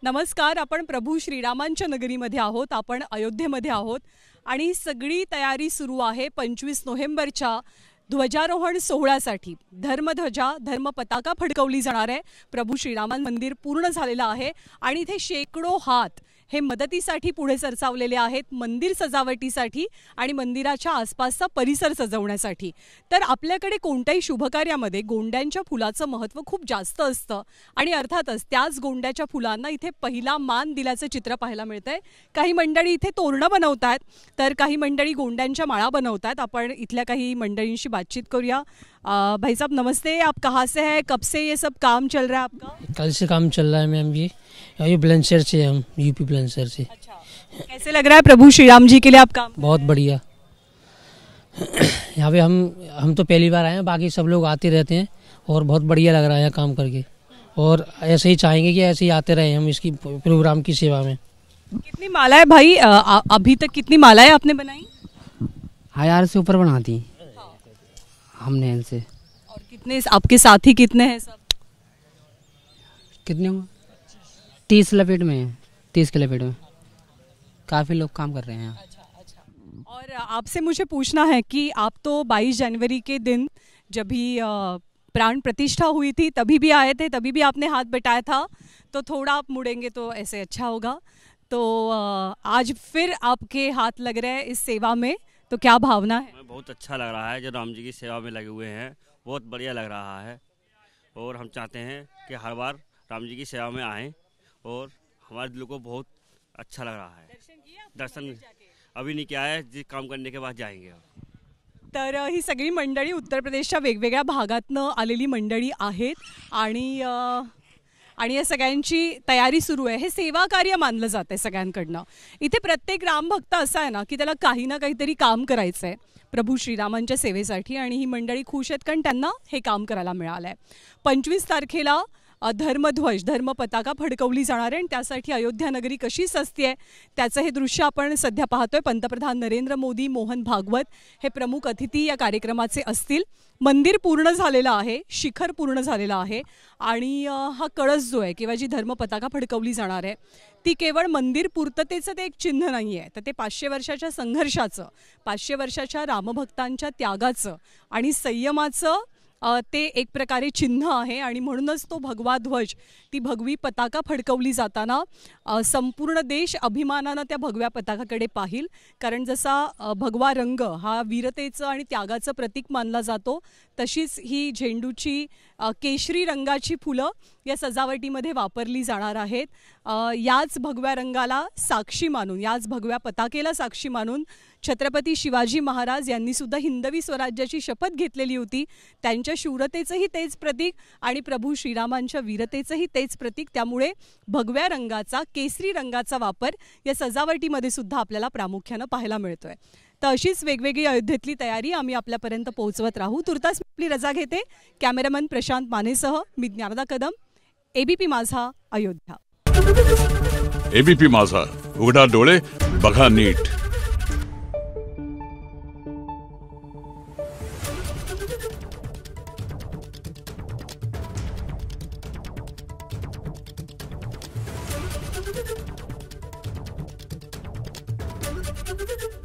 नमस्कार. आपण प्रभू श्रीरामांच्या नगरीमध्ये आहोत. आपण अयोध्येमध्ये आहोत आणि सगळी तयारी सुरू आहे 25 नोव्हेंबरच्या ध्वजारोहण सोहळ्यासाठी. धर्मध्वजा धर्मपताका फडकवली जाणार आहे. प्रभू श्रीरामान मंदिर पूर्ण झालेलं आहे आणि इथे शेकडो हात हे मदतीसाठी पुढे सरसावलेले आहेत, मंदिर सजावटीसाठी आणि मंदिराच्या आसपासचा परिसर सजवण्यासाठी. तर आपल्याकडे कोणत्याही शुभकार्यामध्ये गोंड्यांच्या फुलाचं महत्त्व खूप जास्त असतं आणि अर्थातच त्याच गोंड्याच्या फुलांना इथे पहिला मान दिल्याचं चित्र पाहायला मिळतंय. काही मंडळी इथे तोरणं बनवतात, तर काही मंडळी गोंड्यांच्या माळा बनवतात. आपण इथल्या काही मंडळींशी बातचीत करूया. भाई साहब नमस्ते, आप कहाँ से हैं, कब से ये सब काम चल रहा है आपका? कल से काम चल रहा है मैम। ये बुलंदशहर से, हम यूपी बुलंदशहर से। अच्छा, कैसे लग रहा है प्रभु श्री राम जी के लिए आप काम? बहुत बढ़िया। यहाँ पे हम तो पहली बार आए हैं, बाकी सब लोग आते रहते हैं और बहुत बढ़िया लग रहा है यहाँ काम करके। और ऐसे ही चाहेंगे कि ऐसे ही आते रहे हम इसकी प्रोग्राम की सेवा में। कितनी मालाएं भाई अभी तक कितनी मालाएं आपने बनाई? 1000 से ऊपर बना दी हमने इनसे। और कितने आपके साथी कितने हैं सब? कितने होंगे? 30 लपेट में है, 30 के लपेट में काफ़ी लोग काम कर रहे हैं। अच्छा। और आपसे मुझे पूछना है कि आप तो 22 जनवरी के दिन जब भी प्राण प्रतिष्ठा हुई थी तभी भी आए थे, तभी भी आपने हाथ बटाया था, तो थोड़ा आप मुड़ेंगे तो ऐसे अच्छा होगा। तो आज फिर आपके हाथ लग रहे हैं इस सेवा में, तो क्या भावना है? बहुत अच्छा लग रहा है, जो राम जी की सेवा में लगे हुए हैं, बहुत बढ़िया लग रहा है। और हम चाहते हैं कि हर बार राम जी की सेवा में आएँ और हमारे दिल को बहुत अच्छा लग रहा है। दर्शन अभी नहीं किया है, जी काम करने के बाद जाएंगे। तर ही सगळी मंडळी उत्तर प्रदेशच्या वेगवेगळ्या भागातनं आलेली मंडळी आहेत आणि या सगळ्यांची तयारी सुरू आहे. हे सेवा कार्य मानलं जातं सगळ्यांकडनं. इथे प्रत्येक रामभक्त असा आहे ना की त्याला काही ना काहीतरी काम करायचं आहे प्रभू श्रीरामांच्या सेवेसाठी, आणि ही मंडळी खुश आहेत कारण त्यांना हे काम करायला मिळालं आहे. 25 तारखेला धर्मध्वज धर्मपताका फडकवली जाणार आहे आणि त्यासाठी अयोध्या नगरी कशी सजती आहे त्याचं हे दृश्य आपण सध्या पाहतोय. पंतप्रधान नरेंद्र मोदी, मोहन भागवत हे प्रमुख अतिथी या कार्यक्रमाचे असतील. मंदिर पूर्ण झालेलं आहे, शिखर पूर्ण झालेलं आहे आणि हा कळस जो आहे किंवा जी धर्मपताका फडकवली जाणार आहे ती केवळ मंदिर पूर्ततेचं ते एक चिन्ह नाही आहे, तर ते 500 वर्षाच्या संघर्षाचं, 500 वर्षाच्या रामभक्तांच्या त्यागाचं आणि संयमाचं ते एक प्रकारे चिन्ह आहे. आणि म्हणूनच तो भगवा ध्वज, ती भगवी पताका फडकवली जाताना संपूर्ण देश अभिमानानं त्या भगव्या पताकाकडे पाहिल, कारण जसा भगवा रंग हा वीरतेचं आणि त्यागाचं प्रतीक मानला जातो, तशीच ही झेंडूची केशरी रंगाची फुलं या सजावटीमध्ये वापरली जाणार आहेत. याच भगव्या रंगाला साक्षी मानून, याच भगव्या पताकेला साक्षी मानून छत्रपती शिवाजी महाराज यांनी सुद्धा हिंदवी स्वराज्याची शपथ घेतलेली होती. त्यांच्या शूरतेचंही तेच प्रतीक आणि प्रभू श्रीरामांच्या वीरतेचंही तेच प्रतीक. त्यामुळे भगव्या रंगाचा, केसरी रंगाचा वापर या सजावटीमध्ये सुद्धा आपल्याला प्रामुख्यानं पाहायला मिळतोय. तर अशीच वेगवेगळी अयोध्येतली तयारी आम्ही आपल्यापर्यंत पोहोचवत राहू. तुर्तास आपली रजा घेते. कॅमेरामन प्रशांत मानेसह मी ज्ञानदा कदम, एबीपी माझा, अयोध्या. एबीपी माझा, उघडा डोळे बघा नीट. Thank you.